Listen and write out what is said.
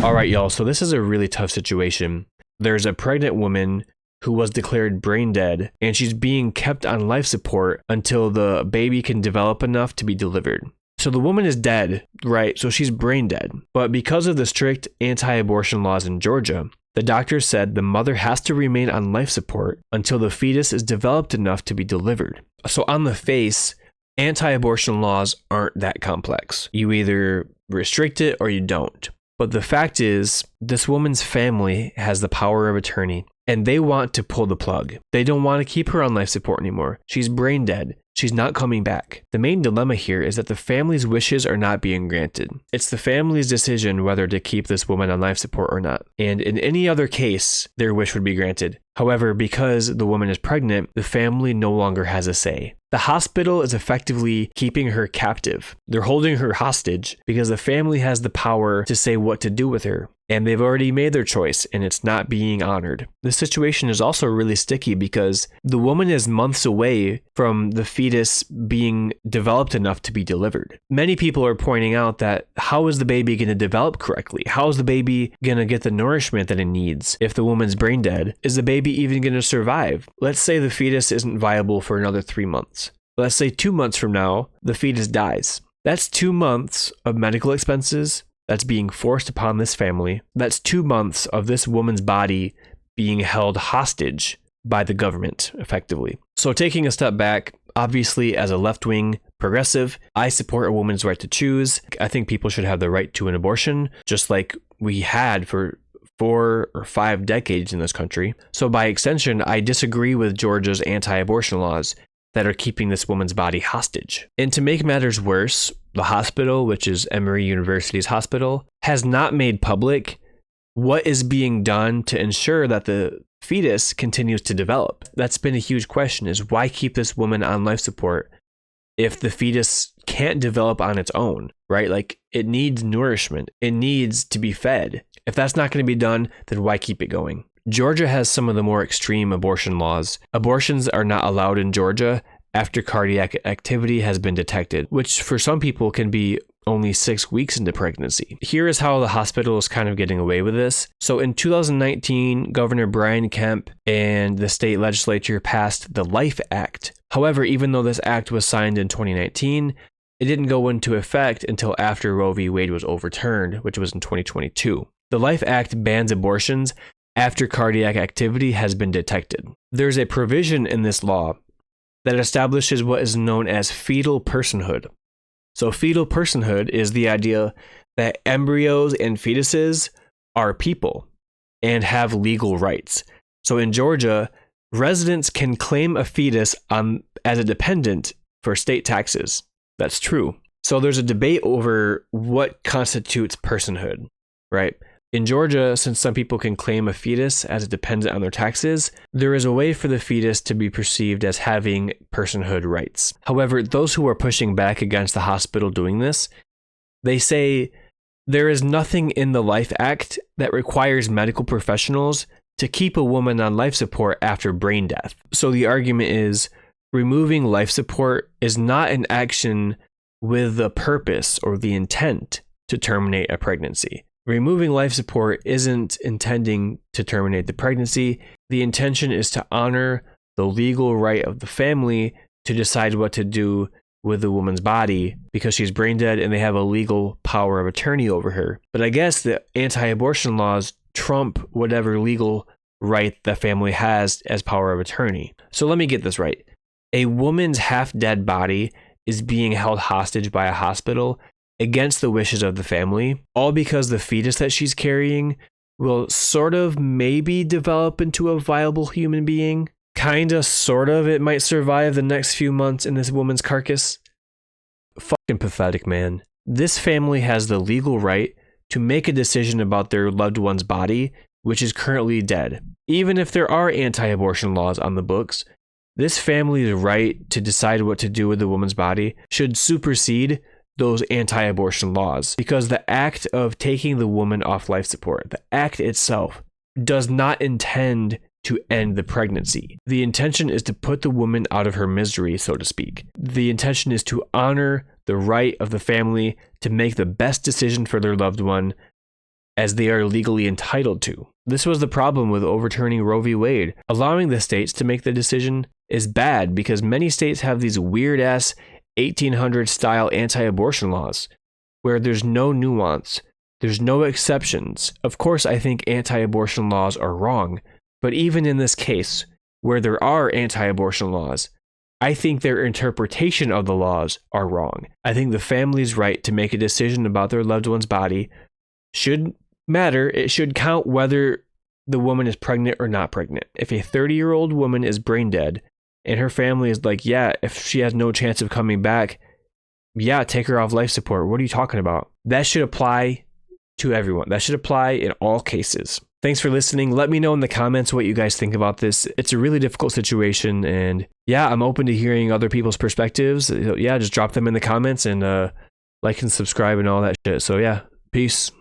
All right, y'all. So this is a really tough situation. There's a pregnant woman who was declared brain dead, and she's being kept on life support until the baby can develop enough to be delivered. So the woman is dead, right? So she's brain dead. But because of the strict anti-abortion laws in Georgia, the doctor said the mother has to remain on life support until the fetus is developed enough to be delivered. So on the face, anti-abortion laws aren't that complex. You either restrict it or you don't. But the fact is, this woman's family has the power of attorney, and they want to pull the plug. They don't want to keep her on life support anymore. She's brain dead. She's not coming back. The main dilemma here is that the family's wishes are not being granted. It's the family's decision whether to keep this woman on life support or not. And in any other case, their wish would be granted. However, because the woman is pregnant, the family no longer has a say. The hospital is effectively keeping her captive. They're holding her hostage because the family has the power to say what to do with her. And they've already made their choice, and it's not being honored. This situation is also really sticky because the woman is months away from the fetus being developed enough to be delivered. Many people are pointing out that how is the baby going to develop correctly? How is the baby going to get the nourishment that it needs if the woman's brain dead? Is the baby even going to survive? Let's say the fetus isn't viable for another 3 months. Let's say 2 months from now, the fetus dies. That's 2 months of medical expenses that's being forced upon this family. That's 2 months of this woman's body being held hostage by the government, effectively. So taking a step back, obviously as a left-wing progressive, I support a woman's right to choose. I think people should have the right to an abortion, just like we had for 4 or 5 decades in this country. So by extension, I disagree with Georgia's anti-abortion laws that are keeping this woman's body hostage. And to make matters worse, the hospital, which is Emory University's hospital, has not made public what is being done to ensure that the fetus continues to develop. That's been a huge question, is why keep this woman on life support if the fetus can't develop on its own, right? Like, it needs nourishment. It needs to be fed. If that's not going to be done, then why keep it going? Georgia has some of the more extreme abortion laws. Abortions are not allowed in Georgia after cardiac activity has been detected, which for some people can be only 6 weeks into pregnancy. Here is how the hospital is kind of getting away with this. So in 2019, Governor Brian Kemp and the state legislature passed the Life Act. However, even though this act was signed in 2019, it didn't go into effect until after Roe v. Wade was overturned, which was in 2022. The Life Act bans abortions after cardiac activity has been detected. There's a provision in this law that establishes what is known as fetal personhood. So fetal personhood is the idea that embryos and fetuses are people and have legal rights. So in Georgia, residents can claim a fetus as a dependent for state taxes. That's true. So there's a debate over what constitutes personhood, right? In Georgia, since some people can claim a fetus as a dependent on their taxes, there is a way for the fetus to be perceived as having personhood rights. However, those who are pushing back against the hospital doing this, they say there is nothing in the Life Act that requires medical professionals to keep a woman on life support after brain death. So the argument is removing life support is not an action with the purpose or the intent to terminate a pregnancy. Removing life support isn't intending to terminate the pregnancy. The intention is to honor the legal right of the family to decide what to do with the woman's body because she's brain dead and they have a legal power of attorney over her. But I guess the anti-abortion laws trump whatever legal right the family has as power of attorney. So let me get this right. A woman's half-dead body is being held hostage by a hospital against the wishes of the family, all because the fetus that she's carrying will sort of maybe develop into a viable human being. Kinda, sort of, it might survive the next few months in this woman's carcass. Fucking pathetic, man. This family has the legal right to make a decision about their loved one's body, which is currently dead. Even if there are anti-abortion laws on the books, this family's right to decide what to do with the woman's body should supersede those anti-abortion laws, because the act of taking the woman off life support, the act itself, does not intend to end the pregnancy. The intention is to put the woman out of her misery, so to speak. The intention is to honor the right of the family to make the best decision for their loved one as they are legally entitled to. This was the problem with overturning Roe v. Wade. Allowing the states to make the decision is bad because many states have these weird-ass 1800s-style anti-abortion laws where there's no nuance, there's no exceptions. Of course, I think anti-abortion laws are wrong, but even in this case, where there are anti-abortion laws, I think their interpretation of the laws are wrong. I think the family's right to make a decision about their loved one's body should matter. It should count whether the woman is pregnant or not pregnant. If a 30-year-old woman is brain dead and her family is like, yeah, if she has no chance of coming back, yeah, take her off life support. What are you talking about? That should apply to everyone. That should apply in all cases. Thanks for listening. Let me know in the comments what you guys think about this. It's a really difficult situation, and yeah, I'm open to hearing other people's perspectives. Yeah, just drop them in the comments and like and subscribe and all that shit. So yeah, peace.